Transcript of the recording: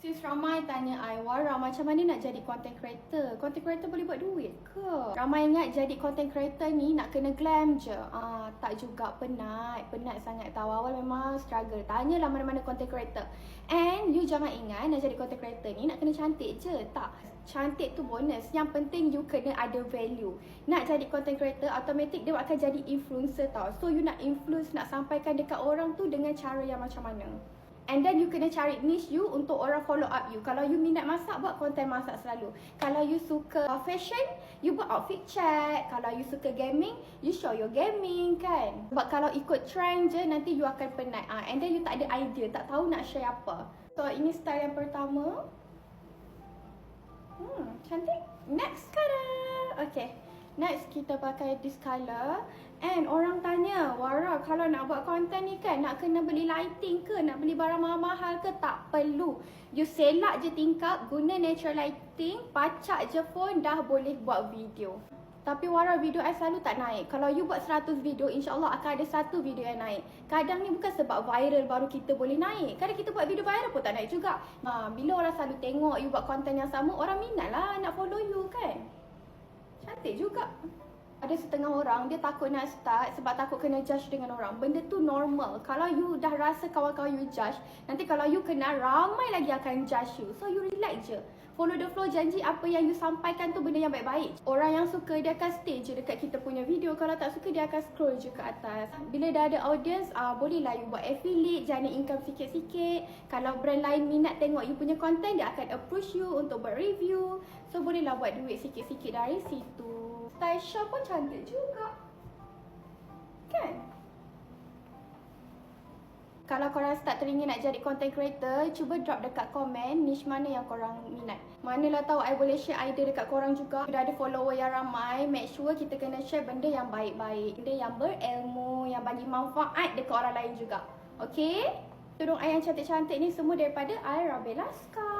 Sis ramai tanya I, Wara macam mana nak jadi content creator? Content creator boleh buat duit ke? Ramai ingat jadi content creator ni nak kena glam je. Tak juga, penat sangat tahu. Awal memang struggle. Tanyalah mana-mana content creator. And you jangan ingat nak jadi content creator ni nak kena cantik je. Tak. Cantik tu bonus. Yang penting you kena ada value. Nak jadi content creator, automatic dia akan jadi influencer tau. So you nak influence, nak sampaikan dekat orang tu dengan cara yang macam mana. And then you kena cari niche you untuk orang follow up you. Kalau you minat masak, buat konten masak selalu. Kalau you suka fashion, you buat outfit check. Kalau you suka gaming, you show your gaming kan. Sebab kalau ikut trend je, nanti you akan penat. And then you tak ada idea, tak tahu nak share apa. So ini style yang pertama. Cantik. Next color. Okay. Next kita pakai this color. And orang tanya, Wara kalau nak buat konten ni kan nak kena beli lighting ke? Nak beli barang mahal-mahal ke? Tak perlu. You selak je tingkap, guna natural lighting, pacak je phone, dah boleh buat video. Tapi Wara, video I selalu tak naik. Kalau you buat 100 video, insyaAllah akan ada satu video yang naik. Kadang ni bukan sebab viral baru kita boleh naik. Kadang kita buat video viral pun tak naik juga. Bila orang selalu tengok you buat konten yang sama, orang minat lah nak follow you kan. Cantik juga. Ada setengah orang dia takut nak start sebab takut kena judge dengan orang. Benda tu normal. Kalau you dah rasa kawan-kawan you judge, nanti kalau you kenal, ramai lagi akan judge you. So you relax je. Follow the flow, janji apa yang you sampaikan tu benda yang baik-baik. Orang yang suka dia akan stay je dekat kita punya video. Kalau tak suka dia akan scroll je ke atas. Bila dah ada audience, bolehlah you buat affiliate, jana income sikit-sikit. Kalau brand lain minat tengok you punya content, dia akan approach you untuk buat review. So bolehlah buat duit sikit-sikit dari situ. Style Shop pun cantik juga. Kan? Kalau korang start teringin nak jadi content creator, cuba drop dekat komen niche mana yang korang minat. Manalah tahu I boleh share idea dekat korang juga. Dah ada follower yang ramai, make sure kita kena share benda yang baik-baik. Benda yang berilmu, yang bagi manfaat dekat orang lain juga. Okay? Tudung I yang cantik-cantik ni semua daripada I, Rabel Laska.